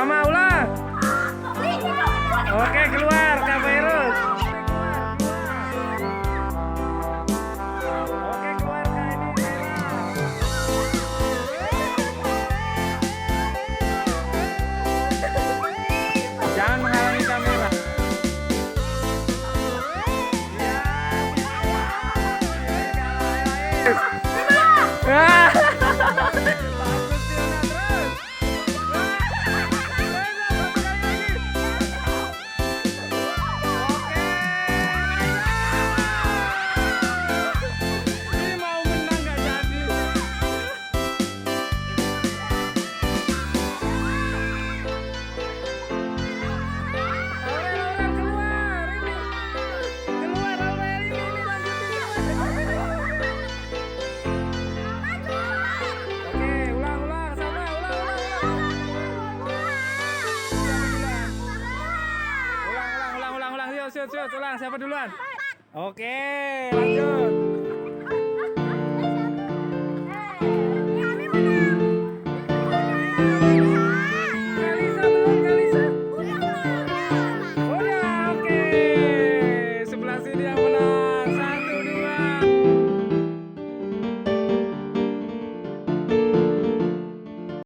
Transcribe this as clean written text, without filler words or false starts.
Sama ulang. Oke, keluar Kak Virus. Oke, keluar Kak ini. Jangan menghalangi kamera. Wah. Bagus Fiona, terus. Ini mau menang nggak jadi. Aurel, keluar ini. Keluar Aurel ini lanjutin. Oke, ulang, sama, ulang. Ulang, yuk, shoot, ulang. Siapa duluan? Oke, lanjut.